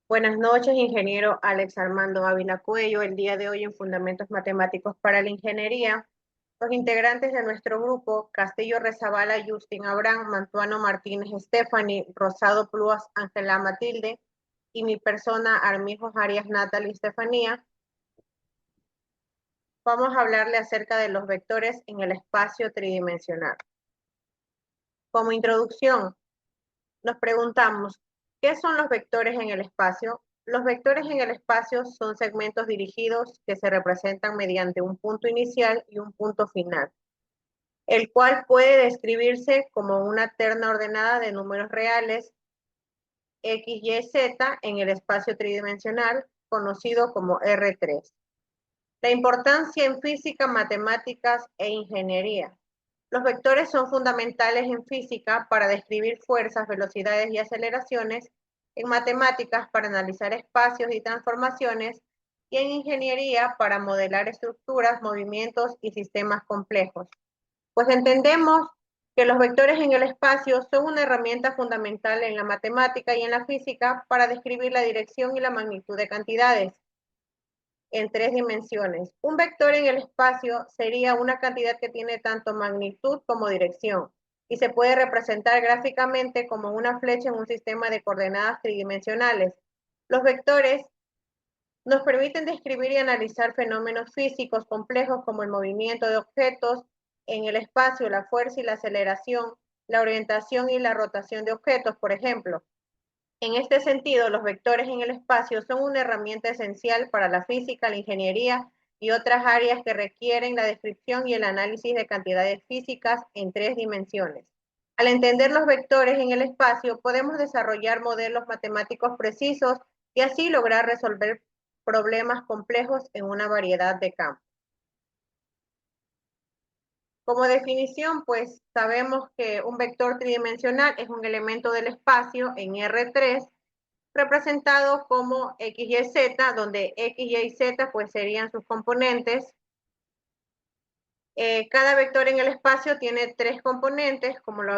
Buenas noches, ingeniero Alex Armando Ávila Cuello. El día de hoy en Fundamentos Matemáticos para la Ingeniería, los integrantes de nuestro grupo, Castillo Rezabala, Justin Abraham, Mantuano Martínez Stephanie, Rosado Pluas, Ángela Matilde y mi persona, Armijo Arias Natalie Estefanía, vamos a hablarle acerca de los vectores en el espacio tridimensional. Como introducción, nos preguntamos, ¿qué son los vectores en el espacio? Los vectores en el espacio son segmentos dirigidos que se representan mediante un punto inicial y un punto final, el cual puede describirse como una terna ordenada de números reales X, Y, Z en el espacio tridimensional, conocido como R3. La importancia en física, matemáticas e ingeniería. Los vectores son fundamentales en física para describir fuerzas, velocidades y aceleraciones, en matemáticas para analizar espacios y transformaciones, y en ingeniería para modelar estructuras, movimientos y sistemas complejos. Pues entendemos que los vectores en el espacio son una herramienta fundamental en la matemática y en la física para describir la dirección y la magnitud de cantidades en tres dimensiones. Un vector en el espacio sería una cantidad que tiene tanto magnitud como dirección y se puede representar gráficamente como una flecha en un sistema de coordenadas tridimensionales. Los vectores nos permiten describir y analizar fenómenos físicos complejos como el movimiento de objetos en el espacio, la fuerza y la aceleración, la orientación y la rotación de objetos, por ejemplo. En este sentido, los vectores en el espacio son una herramienta esencial para la física, la ingeniería y otras áreas que requieren la descripción y el análisis de cantidades físicas en tres dimensiones. Al entender los vectores en el espacio, podemos desarrollar modelos matemáticos precisos y así lograr resolver problemas complejos en una variedad de campos. Como definición, pues sabemos que un vector tridimensional es un elemento del espacio en R3 representado como X, Y, Z, donde X, Y y Z pues serían sus componentes. Cada vector en el espacio tiene tres componentes, como lo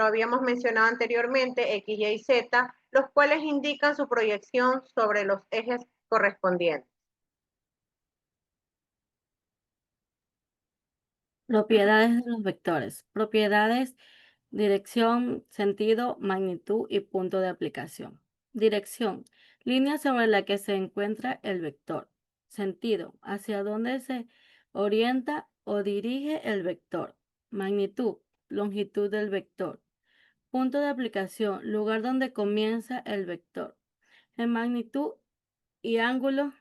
habíamos mencionado anteriormente, X, Y y Z, los cuales indican su proyección sobre los ejes correspondientes. Propiedades de los vectores. Propiedades, dirección, sentido, magnitud y punto de aplicación. Dirección, línea sobre la que se encuentra el vector. Sentido, hacia dónde se orienta o dirige el vector. Magnitud, longitud del vector. Punto de aplicación, lugar donde comienza el vector. En magnitud y ángulo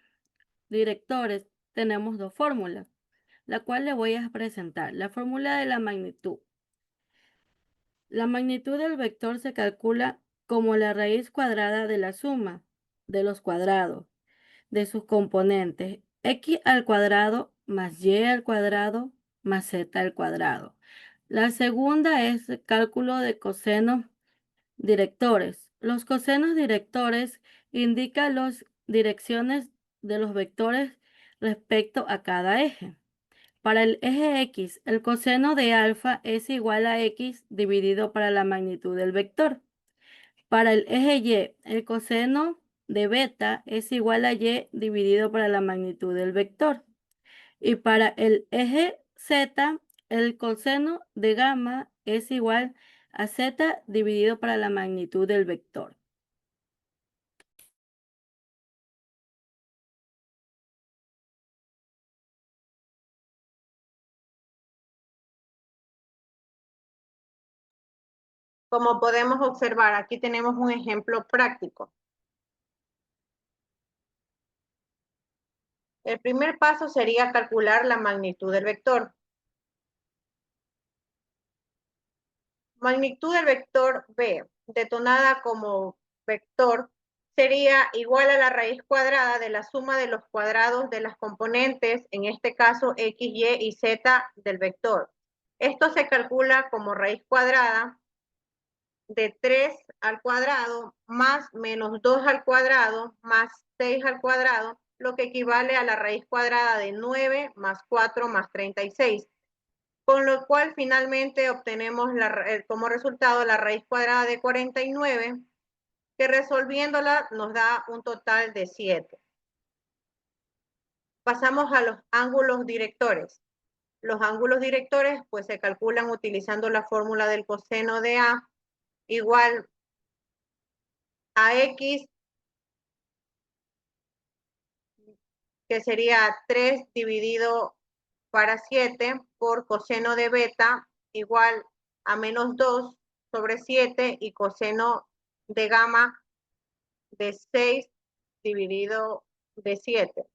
directores tenemos dos fórmulas, la cual le voy a presentar. La fórmula de la magnitud. La magnitud del vector se calcula como la raíz cuadrada de la suma de los cuadrados de sus componentes, x al cuadrado más y al cuadrado más z al cuadrado. La segunda es el cálculo de cosenos directores. Los cosenos directores indican las direcciones de los vectores respecto a cada eje. Para el eje X, el coseno de alfa es igual a X dividido para la magnitud del vector. Para el eje Y, el coseno de beta es igual a Y dividido para la magnitud del vector. Y para el eje Z, el coseno de gamma es igual a Z dividido para la magnitud del vector. Como podemos observar, aquí tenemos un ejemplo práctico. El primer paso sería calcular la magnitud del vector. Magnitud del vector B, detonada como vector, sería igual a la raíz cuadrada de la suma de los cuadrados de las componentes, en este caso X, Y y Z del vector. Esto se calcula como raíz cuadrada de 3 al cuadrado más menos 2 al cuadrado más 6 al cuadrado, lo que equivale a la raíz cuadrada de 9 más 4 más 36. Con lo cual finalmente obtenemos como resultado la raíz cuadrada de 49 que resolviéndola nos da un total de 7. Pasamos a los ángulos directores. Los ángulos directores pues se calculan utilizando la fórmula del coseno de A igual a X, que sería 3 dividido para 7 por coseno de beta igual a menos 2 sobre 7 y coseno de gamma de 6 dividido de 7,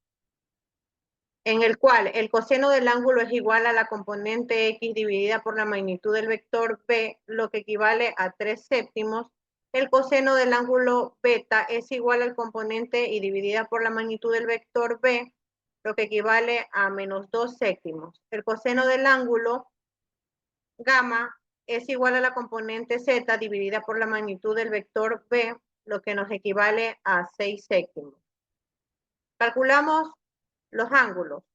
en el cual el coseno del ángulo es igual a la componente X dividida por la magnitud del vector B, lo que equivale a 3 séptimos. El coseno del ángulo beta es igual al componente y dividida por la magnitud del vector B, lo que equivale a menos 2 séptimos. El coseno del ángulo gamma es igual a la componente Z dividida por la magnitud del vector B, lo que nos equivale a 6 séptimos. Calculamos los ángulos.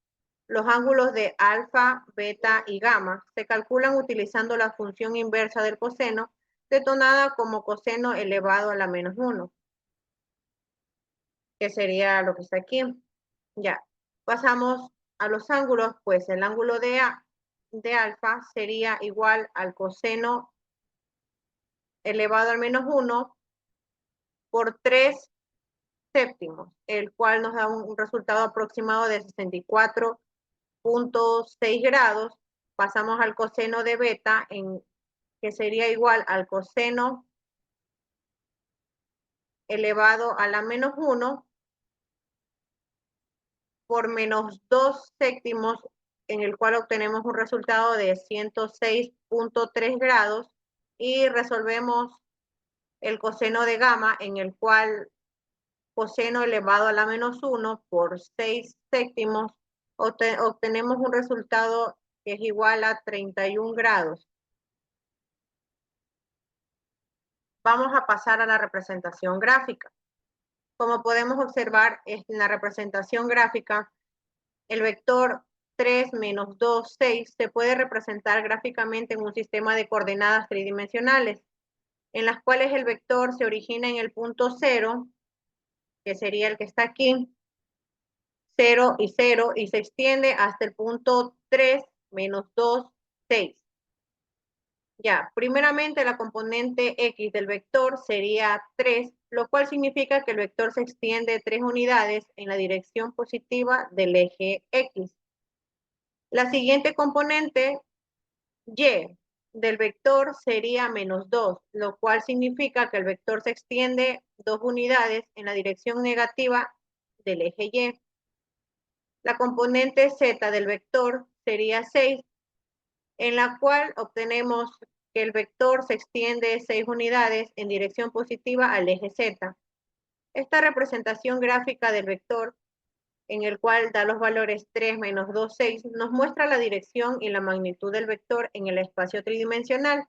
Los ángulos de alfa, beta y gamma se calculan utilizando la función inversa del coseno, detonada como coseno elevado a la menos 1, que sería lo que está aquí. Ya, pasamos a los ángulos, pues el ángulo de alfa sería igual al coseno elevado al menos 1 por 3 séptimos, el cual nos da un resultado aproximado de 64.6 grados. Pasamos al coseno de beta, que sería igual al coseno elevado a la menos 1 por menos 2 séptimos, en el cual obtenemos un resultado de 106.3 grados, y resolvemos el coseno de gamma, en el cual coseno elevado a la menos 1 por 6 séptimos, obtenemos un resultado que es igual a 31 grados. Vamos a pasar a la representación gráfica. Como podemos observar en la representación gráfica, el vector 3 menos 2, 6 se puede representar gráficamente en un sistema de coordenadas tridimensionales, en las cuales el vector se origina en el punto 0, que sería el que está aquí, 0 y 0, y se extiende hasta el punto 3 menos 2, 6. Ya, primeramente la componente X del vector sería 3, lo cual significa que el vector se extiende 3 unidades en la dirección positiva del eje X. La siguiente componente Y del vector sería menos 2, lo cual significa que el vector se extiende 2 unidades en la dirección negativa del eje Y. La componente Z del vector sería 6, en la cual obtenemos que el vector se extiende 6 unidades en dirección positiva al eje Z. Esta representación gráfica del vector, en el cual da los valores 3 menos 2, 6, nos muestra la dirección y la magnitud del vector en el espacio tridimensional.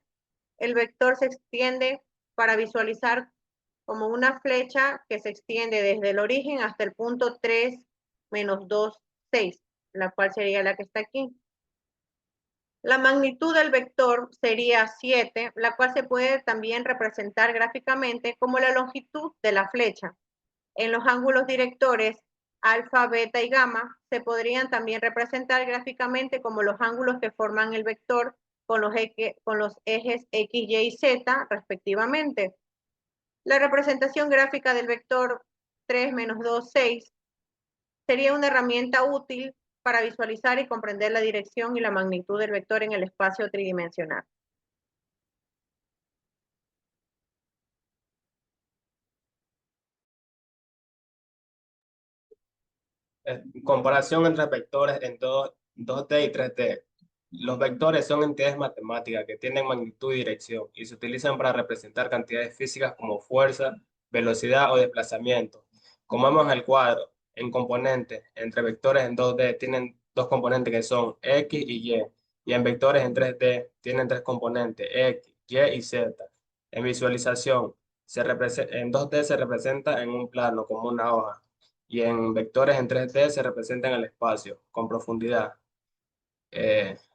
El vector se extiende para visualizar como una flecha que se extiende desde el origen hasta el punto 3 menos 2, 6, la cual sería la que está aquí. La magnitud del vector sería 7, la cual se puede también representar gráficamente como la longitud de la flecha. En los ángulos directores alfa, beta y gamma se podrían también representar gráficamente como los ángulos que forman el vector con los ejes X, Y y Z respectivamente. La representación gráfica del vector 3 menos 2, 6 sería una herramienta útil para visualizar y comprender la dirección y la magnitud del vector en el espacio tridimensional. Comparación entre vectores en 2D y 3D. Los vectores son entidades matemáticas que tienen magnitud y dirección y se utilizan para representar cantidades físicas como fuerza, velocidad o desplazamiento. Como vemos en el cuadro, en componentes entre vectores en 2D tienen dos componentes que son X y en vectores en 3D tienen tres componentes, X, Y y Z. En visualización, en 2D se representa en un plano como una hoja y en vectores en 3D se representa en el espacio con profundidad.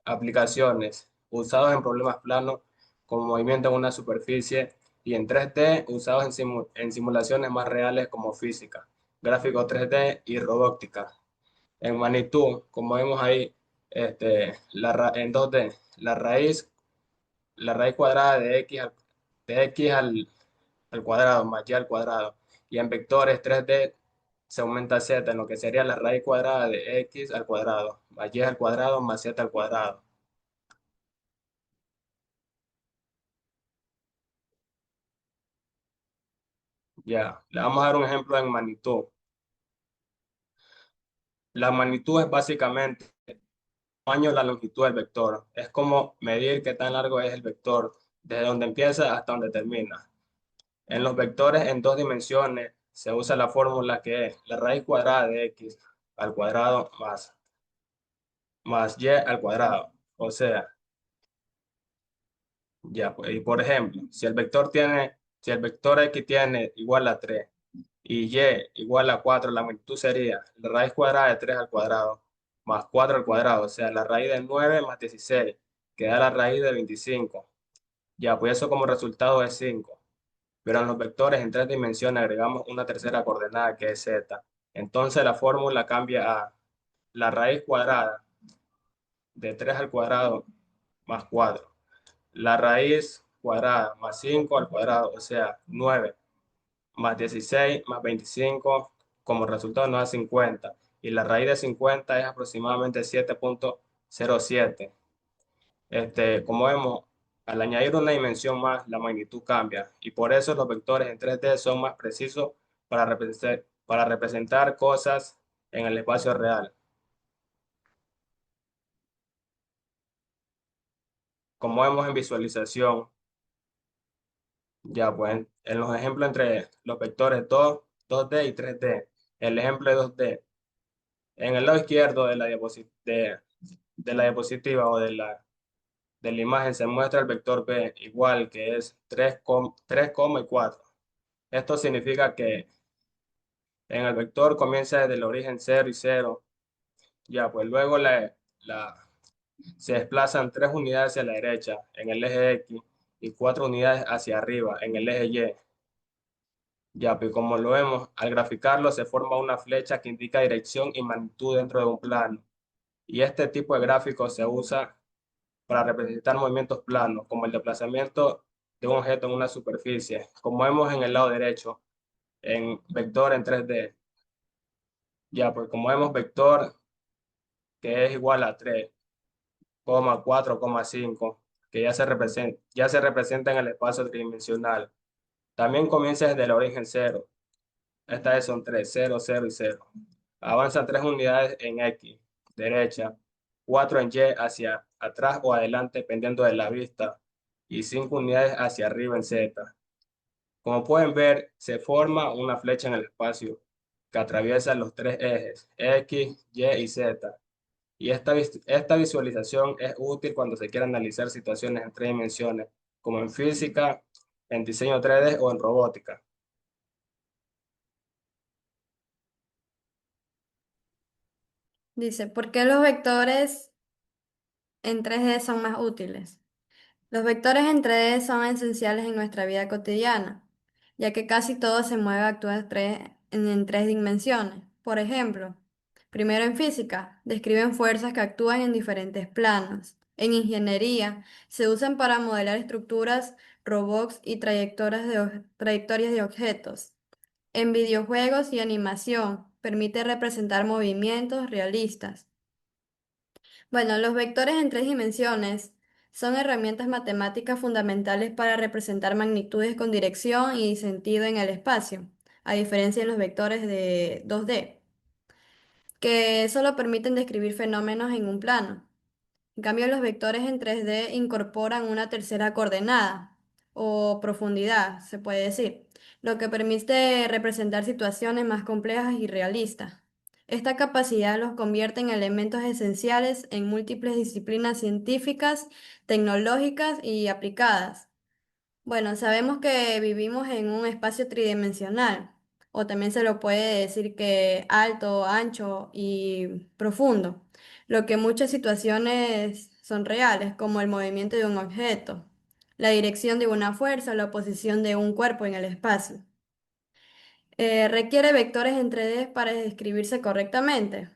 Aplicaciones usados en problemas planos como movimiento en una superficie, y en 3D usados en simulaciones más reales como física, gráficos 3D y robótica. En magnitud, como vemos ahí, en 2D, la raíz cuadrada de x al cuadrado más y al cuadrado. Y en vectores 3D se aumenta z en lo que sería la raíz cuadrada de x al cuadrado más y al cuadrado más z al cuadrado. Ya, le vamos a dar un ejemplo en magnitud. La magnitud es básicamente el tamaño de la longitud del vector. Es como medir qué tan largo es el vector, desde donde empieza hasta donde termina. En los vectores en dos dimensiones se usa la fórmula que es la raíz cuadrada de x al cuadrado más y al cuadrado. O sea, ya, pues, y por ejemplo, si el vector x tiene igual a 3 y y igual a 4, la magnitud sería la raíz cuadrada de 3 al cuadrado más 4 al cuadrado, o sea, la raíz de 9 más 16, que da la raíz de 25. Ya, pues eso como resultado es 5. Pero en los vectores en tres dimensiones agregamos una tercera coordenada que es z. Entonces la fórmula cambia a la raíz cuadrada de 3 al cuadrado más 4, la raíz cuadrada más 5 al cuadrado, o sea, 9 más 16 más 25, como resultado nos da 50. Y la raíz de 50 es aproximadamente 7,07. Como vemos, al añadir una dimensión más, la magnitud cambia. Y por eso los vectores en 3D son más precisos para representar cosas en el espacio real. Como vemos en visualización, ya pues en los ejemplos entre los vectores 2D y 3D. El ejemplo de 2D. En el lado izquierdo de la diapositiva o de la imagen se muestra el vector B igual, que es 3,4. Esto significa que en el vector comienza desde el origen 0 y 0. Ya, pues luego se desplazan 3 unidades hacia la derecha en el eje X y 4 unidades hacia arriba en el eje Y. Ya, pues como lo vemos, al graficarlo se forma una flecha que indica dirección y magnitud dentro de un plano. Y este tipo de gráfico se usa para representar movimientos planos, como el desplazamiento de un objeto en una superficie, como vemos en el lado derecho, en vector en 3D. Ya, pues como vemos vector que es igual a 3,4,5, que ya se representa en el espacio tridimensional. También comienza desde el origen cero. Estas vez son 3, 0, 0 y 0. Avanzan 3 unidades en X, derecha, 4 en Y hacia atrás o adelante, dependiendo de la vista, y 5 unidades hacia arriba en Z. Como pueden ver, se forma una flecha en el espacio que atraviesa los tres ejes, X, Y y Z. Y esta visualización es útil cuando se quiere analizar situaciones en tres dimensiones, como en física, en diseño 3D o en robótica. Dice, ¿por qué los vectores en 3D son más útiles? Los vectores en 3D son esenciales en nuestra vida cotidiana, ya que casi todo se mueve, actúa en tres dimensiones. Por ejemplo, primero en física, describen fuerzas que actúan en diferentes planos. En ingeniería, se usan para modelar estructuras, robots y trayectorias de objetos. En videojuegos y animación, permite representar movimientos realistas. Bueno, los vectores en tres dimensiones son herramientas matemáticas fundamentales para representar magnitudes con dirección y sentido en el espacio, a diferencia de los vectores de 2D, que solo permiten describir fenómenos en un plano. En cambio, los vectores en 3D incorporan una tercera coordenada o profundidad, se puede decir, lo que permite representar situaciones más complejas y realistas. Esta capacidad los convierte en elementos esenciales en múltiples disciplinas científicas, tecnológicas y aplicadas. Bueno, sabemos que vivimos en un espacio tridimensional, o también se lo puede decir que alto, ancho y profundo, lo que en muchas situaciones son reales, como el movimiento de un objeto, la dirección de una fuerza, la posición de un cuerpo en el espacio. Requiere vectores en 3D para describirse correctamente.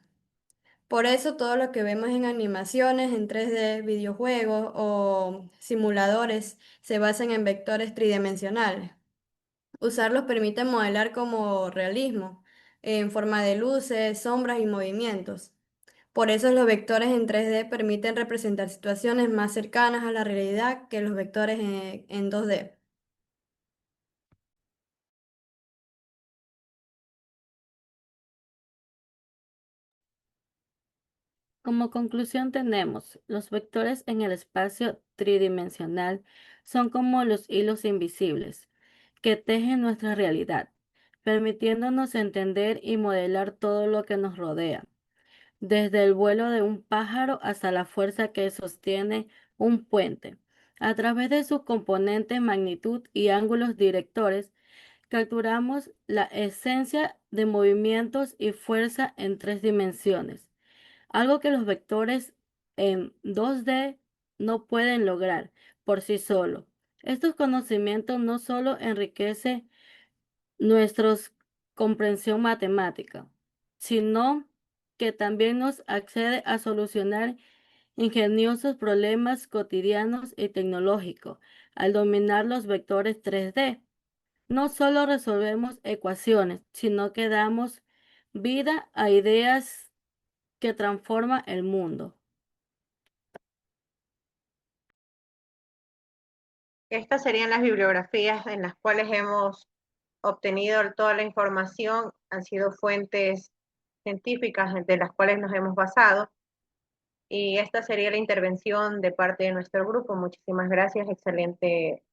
Por eso todo lo que vemos en animaciones en 3D, videojuegos o simuladores se basan en vectores tridimensionales. Usarlos permite modelar como realismo, en forma de luces, sombras y movimientos. Por eso los vectores en 3D permiten representar situaciones más cercanas a la realidad que los vectores en 2D. Como conclusión tenemos, los vectores en el espacio tridimensional son como los hilos invisibles que tejen nuestra realidad, permitiéndonos entender y modelar todo lo que nos rodea, desde el vuelo de un pájaro hasta la fuerza que sostiene un puente. A través de sus componentes, magnitud y ángulos directores, capturamos la esencia de movimientos y fuerza en 3 dimensiones, algo que los vectores en 2D no pueden lograr por sí solos. Estos conocimientos no solo enriquecen nuestra comprensión matemática, sino que también nos accede a solucionar ingeniosos problemas cotidianos y tecnológicos. Al dominar los vectores 3D, no solo resolvemos ecuaciones, sino que damos vida a ideas que transforman el mundo. Estas serían las bibliografías en las cuales hemos obtenido toda la información, han sido fuentes científicas de las cuales nos hemos basado. Y esta sería la intervención de parte de nuestro grupo. Muchísimas gracias, excelente